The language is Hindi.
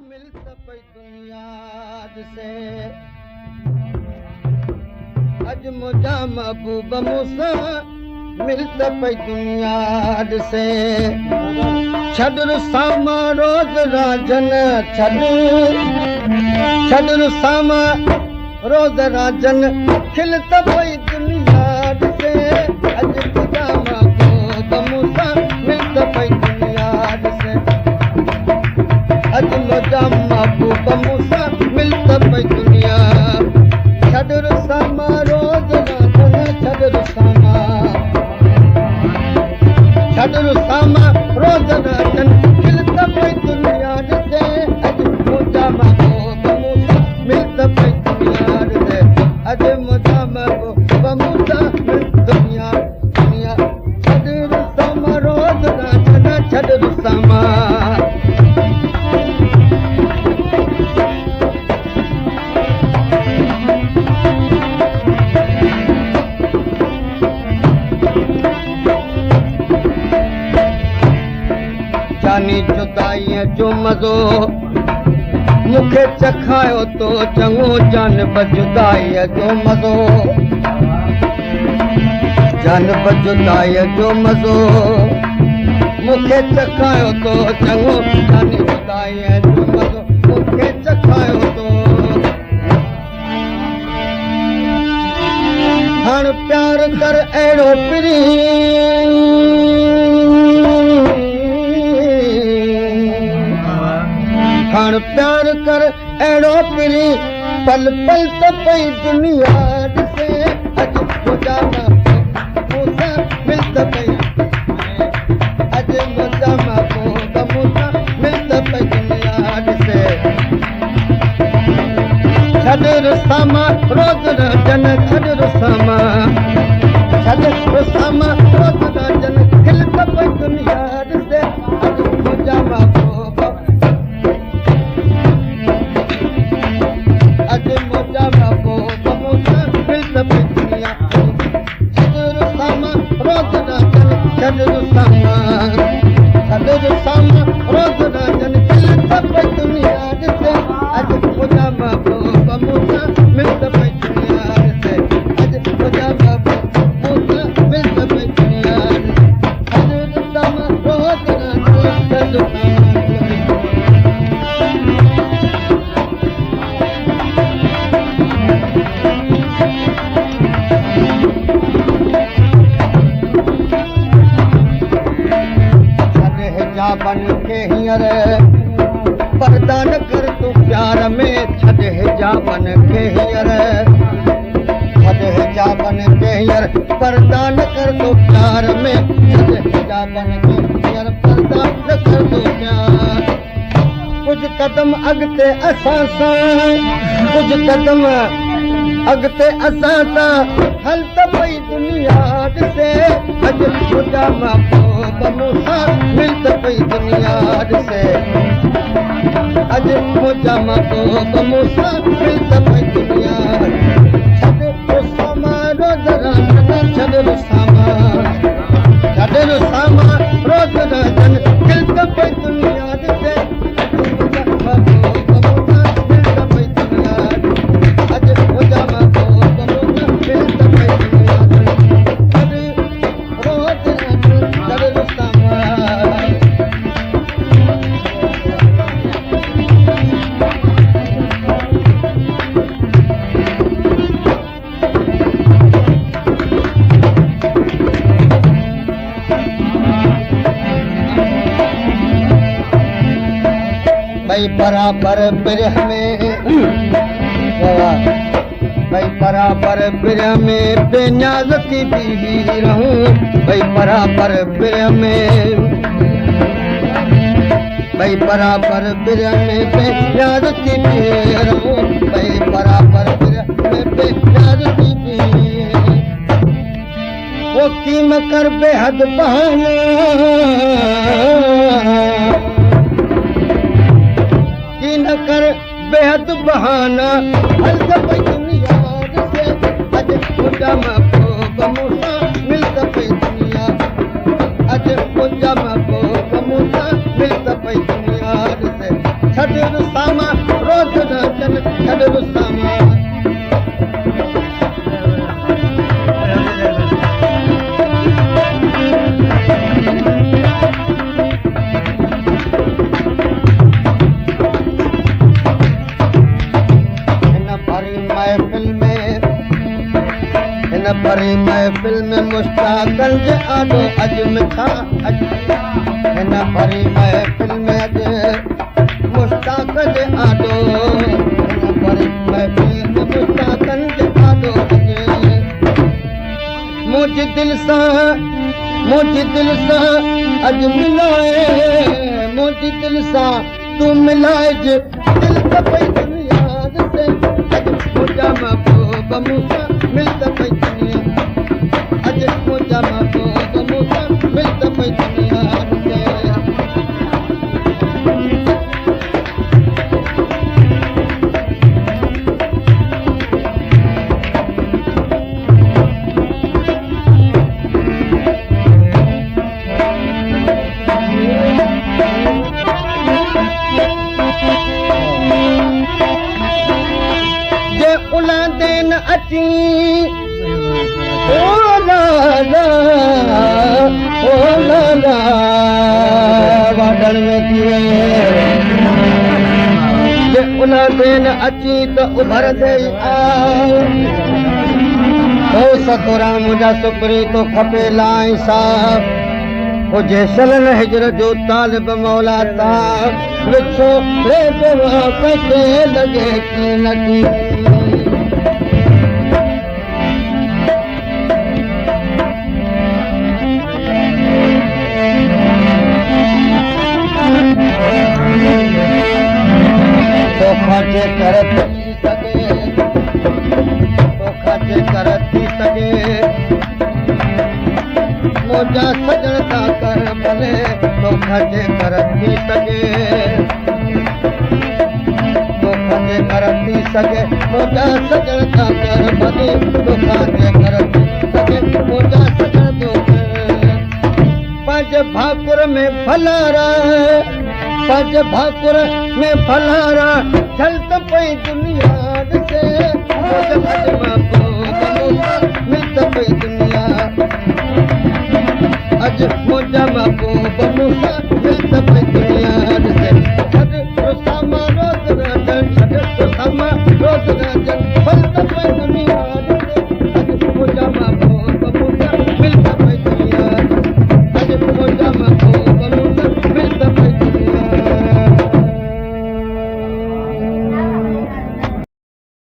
मिलत पई दुनिया से अज मुझा महबूब मूसा मिलत पई दुनिया से छड़ सामा रोज राजन छड़ सामा रोज राजन खिलत पई दुनिया से अज मुझा महबूब मूसा मिलत पई दुनिया से अज मुझा महबूब मूसा मिलत पई दुनिया छड़ सामा रोज राजन छड़ सामा रोज राजन खिलत पई दुनिया से अज मुझा महबूब मूसा मिलत पई दुनिया से अज मुझा महबूब मूसा दुनिया दुनिया छड़ सामा रोज राजन छड़ सामा जानी जुदाई जो मज़ो मूंखे चखायो तो चङो जानब जुदाई जो मज़ो जानब जुदाई जो मज़ो मूंखे चखायो तो चङो जानी जुदाई जो मज़ो मूंखे चखायो तो हाणे प्यार कर अहिड़ो पिरी हाण प्यार कर अहिड़ो पिरी पल पल त पई दुनिया ॾिसे अॼु मुझा मूसा मिलत पई अॼु मुझा महबूब मूसा मिलत पई दुनिया ॾिसे छड़ सामा रोज राजन छड़ सामा रोज राजन खिलत पई दुनिया ॾिसे अॼु मुझा महबूब अज मुझा महबूब मूसा मिलत पई दुनिया छड़ सामा रोज राजन छड़ सामा रोज राजन खिलत पई दुनिया ॾिसे अज मुझा महबूब मूसा मिलत पई दुनिया ॾिसे अज मुझा महबूब मूसा मिलत पई दुनिया छड़ सामा रोज राजन छड़ बन के हींअर पर्दा न कर तूं प्यार में छॾ हिजाबन खे हींअर छॾ हिजाबन खे हींअर पर्दा न कर तूं प्यार में छॾ हिजाबन खे हींअर पर्दा न कर तूं प्यार कुझु कदम अॻिते असां सां कुझु कदम अॻिते असां सां हल त पई दुनिया ॾिसे अॼु मुझा महबूब मूसा मिलत पई दुनिया ॾिसे अॼु मुझा महबूब मूसा मिलत पई दुनिया छड़ सामा रोज राजन छड़ सामा रोज राजन खिलत पई दुनिया ॾिसे मुझा महबूब मूसा मिलत पई दुनिया अॼु मुझा महबूब मूसा मिलत पई दुनिया रोज राजन छड़ सामा भई बराबर बिरह में भई बराबर बिरह में बेनियाज़ थी बीवी रहूं भई बराबर बिरह में भई बराबर बिरह में बेनियाज़ थी बीवी रहूं भई बराबर बिरह में बेनियाज़ थी बीवी वो कीम कर बेहद बहाना न कर बेहद बहाना हल त पई दुनिया ॾिसे अॼु मुझा महबूब मूसा मिलत पई दुनिया अॼु मुझा महबूब मूसा मिलत पई दुनिया ॾिसे छॾ रुसामा रोज़ नाचन छॾ रुसामा भरी महफ़िल में मुश्ताकनि जे आॾो अॼु मिठा हिन भरी महफ़िल में अॼु मुश्ताक जे आॾो हिन भरी महफ़िल में मुश्ताकनि जे आॾो अॼु मुंहिंजी दिलि सां अॼु मिलाए मुंहिंजी दिलि सां तूं मिलाइजे दिलि त पई दुनिया ॾिसे अॼु मुंहिंजा महबूब मूंसां मिल त पई दुनिया अॼु मुंहिंजा महबूब मूंसां मिल त पई दुनिया ॾिसे अची ओ लाला वाडण में थिए जे उन दिन अची त उभर दे ओ सतोरा मुंहिंजा सुपरी तो खपे लाई साहब हुजे सलन हिजर जो तालिब मौला साहब विछो रे जवा कैसे लगे कि नकी तोखा जे कर थी सघे मोजा सजण था कर भले तोखा जे कर थी सघे तोखा जे कर थी सघे मोजा सजण था कर भले तोखा जे कर थी सघे मोजा सजण थो कर पंहिंजे भाकुर में भलारा पंहिंजे भाकुर में भलारा चल त पई दुनिया ॾिसे मिल त पई दुनिया अॼु मुंहिंजा महबूब मूंसां मिल त पई दुनिया ॾिसे छॾ रुसामा